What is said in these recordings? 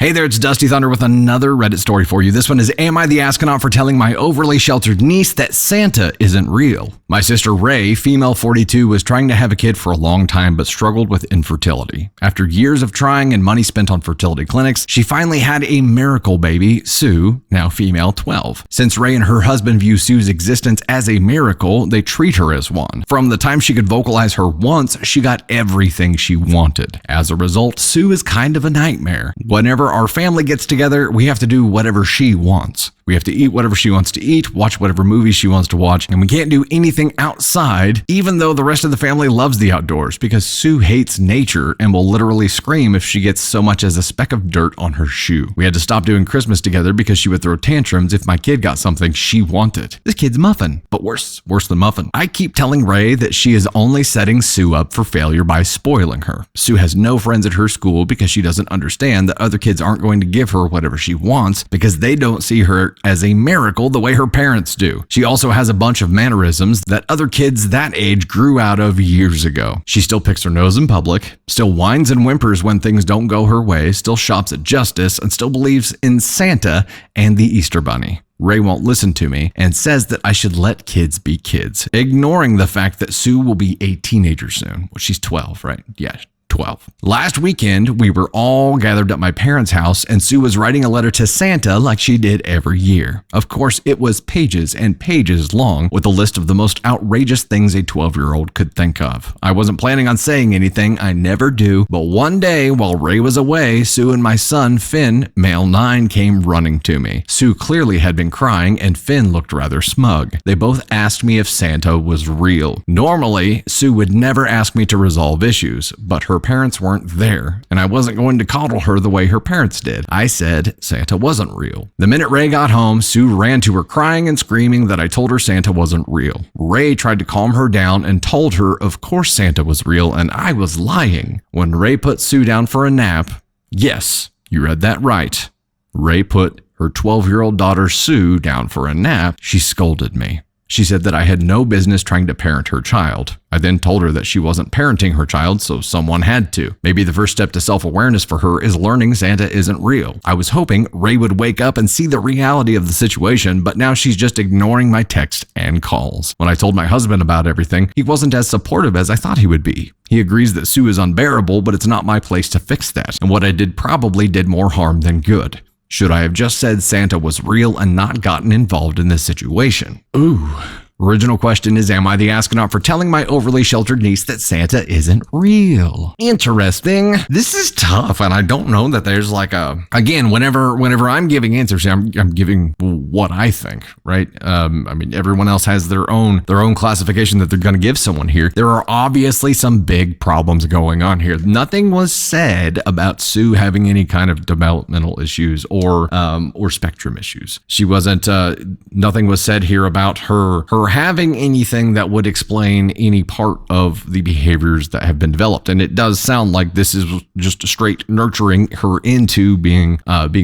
Hey there, it's Dusty Thunder with another Reddit story for you. This one is, am I the astronaut for telling my overly sheltered niece that Santa isn't real? My sister Ray, female 42, was trying to have a kid for a long time but struggled with infertility. After years of trying and money spent on fertility clinics, she finally had a miracle baby, Sue, now female 12. Since Ray and her husband view Sue's existence as a miracle, they treat her as one. From the time she could vocalize her wants, she got everything she wanted. As a result, Sue is kind of a nightmare. Whenever our family gets together, we have to do whatever she wants. We have to eat whatever she wants to eat, watch whatever movies she wants to watch, and we can't do anything outside, even though the rest of the family loves the outdoors, because Sue hates nature and will literally scream if she gets so much as a speck of dirt on her shoe. We had to stop doing Christmas together because she would throw tantrums if my kid got something she wanted. This kid's muffin, but worse than muffin. I keep telling Ray that she is only setting Sue up for failure by spoiling her. Sue has no friends at her school because she doesn't understand that other kids aren't going to give her whatever she wants because they don't see her as a miracle the way her parents do. She also has a bunch of mannerisms that other kids that age grew out of years ago. She still picks her nose in public, still whines and whimpers when things don't go her way, still shops at Justice, and still believes in Santa and the Easter Bunny. Ray won't listen to me and says that I should let kids be kids, ignoring the fact that Sue will be a teenager soon. Well, she's 12, right? Yeah. 12. Last weekend, we were all gathered at my parents' house and Sue was writing a letter to Santa like she did every year. Of course, it was pages and pages long with a list of the most outrageous things a 12-year-old could think of. I wasn't planning on saying anything, I never do, but one day while Ray was away, Sue and my son, Finn, male 9, came running to me. Sue clearly had been crying and Finn looked rather smug. They both asked me if Santa was real. Normally, Sue would never ask me to resolve issues, but her parents weren't there, and I wasn't going to coddle her the way her parents did. I said Santa wasn't real. The minute Ray got home, Sue ran to her crying and screaming that I told her Santa wasn't real. Ray tried to calm her down and told her of course Santa was real and I was lying. When Ray put Sue down for a nap, yes, you read that right, Ray put her 12-year-old daughter Sue down for a nap, she scolded me. She said that I had no business trying to parent her child. I then told her that she wasn't parenting her child, so someone had to. Maybe the first step to self-awareness for her is learning Santa isn't real. I was hoping Ray would wake up and see the reality of the situation, but now she's just ignoring my text and calls. When I told my husband about everything, he wasn't as supportive as I thought he would be. He agrees that Sue is unbearable, but it's not my place to fix that, and what I did probably did more harm than good. Should I have just said Santa was real and not gotten involved in this situation? Ooh. Original question is, am I the astronaut for telling my overly sheltered niece that Santa isn't real? Interesting. This is tough, and I don't know that there's like a, again, whenever I'm giving answers, I'm giving what I think, right? I mean, everyone else has their own classification that they're going to give someone here. There are obviously some big problems going on here. Nothing was said about Sue having any kind of developmental issues or spectrum issues. She wasn't, nothing was said here about her having anything that would explain any part of the behaviors that have been developed. And it does sound like this is just a straight nurturing her into being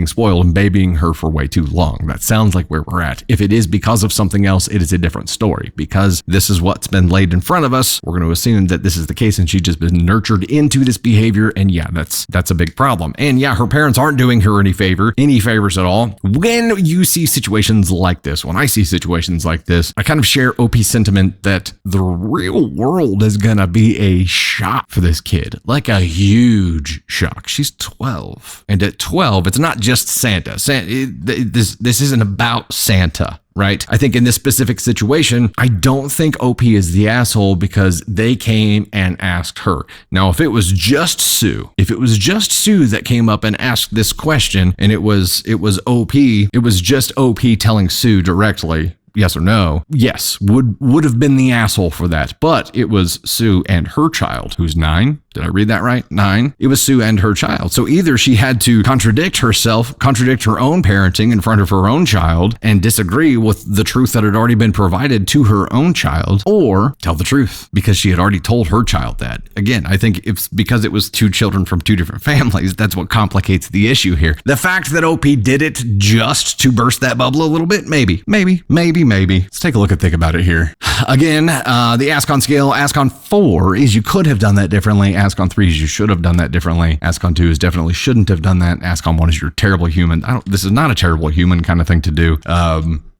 spoiled and babying her for way too long. That sounds like where we're at. If it is because of something else, it is a different story. Because this is what's been laid in front of us, we're going to assume that this is the case and she's just been nurtured into this behavior. And yeah, that's a big problem. And yeah, her parents aren't doing her any favors at all. When you see situations like this, when I see situations like this, I kind of share OP's sentiment that the real world is gonna be a shock for this kid, like a huge shock. She's 12, and at 12, it's not just Santa. This isn't about Santa. Right? I think in this specific situation, I don't think OP is the asshole because they came and asked her. Now, if it was just Sue that came up and asked this question and it was OP, it was just OP telling Sue directly, yes or no, yes, would have been the asshole for that. But it was Sue and her child, who's 9. Did I read that right? 9. It was Sue and her child. So either she had to contradict her own parenting in front of her own child and disagree with the truth that had already been provided to her own child, or tell the truth because she had already told her child that. Again, I think it's because it was 2 children from 2 different families. That's what complicates the issue here. The fact that OP did it just to burst that bubble a little bit, maybe. Let's take a look and think about it here. Again, the Ask on scale, Ask on 4 is you could have done that differently. Ask on 3 is you should have done that differently. Ask on 2 is definitely shouldn't have done that. Ask on 1 is you're a terrible human. This is not a terrible human kind of thing to do.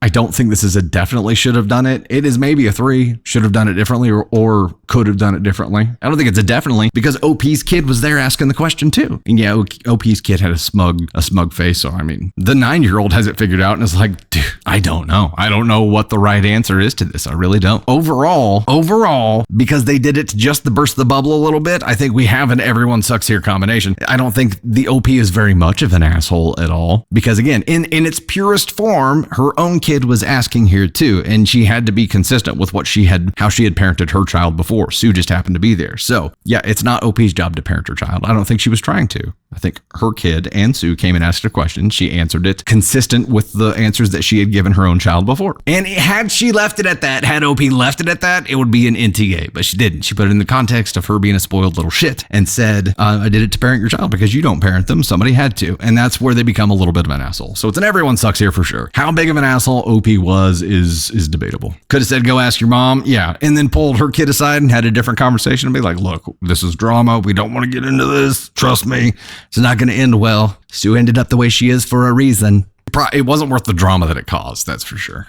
I don't think this is a definitely should have done it. It is maybe a 3, should have done it differently or could have done it differently. I don't think it's a definitely because OP's kid was there asking the question too. And yeah, OP's kid had a smug face. So, I mean, the 9-year-old has it figured out and is like, dude, I don't know. I don't know what the right answer is to this. I really don't. Overall, because they did it to just to burst the bubble a little bit, I think we have an everyone sucks here combination. I don't think the OP is very much of an asshole at all because again, in its purest form, her own kid was asking here too, and she had to be consistent with how she had parented her child before. Sue just happened to be there. So yeah, it's not OP's job to parent her child. I don't think she was trying to. I think her kid and Sue came and asked a question. She answered it consistent with the answers that she had given her own child before. And had she left it at that, had OP left it at that, it would be an NTA, but she didn't. She put it in the context of her being a spoiled little shit and said, I did it to parent your child because you don't parent them. Somebody had to. And that's where they become a little bit of an asshole. So it's an everyone sucks here for sure. How big of an asshole OP was is debatable. Could have said, go ask your mom. Yeah. And then pulled her kid aside and had a different conversation and be like, look, this is drama. We don't want to get into this. Trust me. It's not going to end well. Sue ended up the way she is for a reason. It wasn't worth the drama that it caused. That's for sure.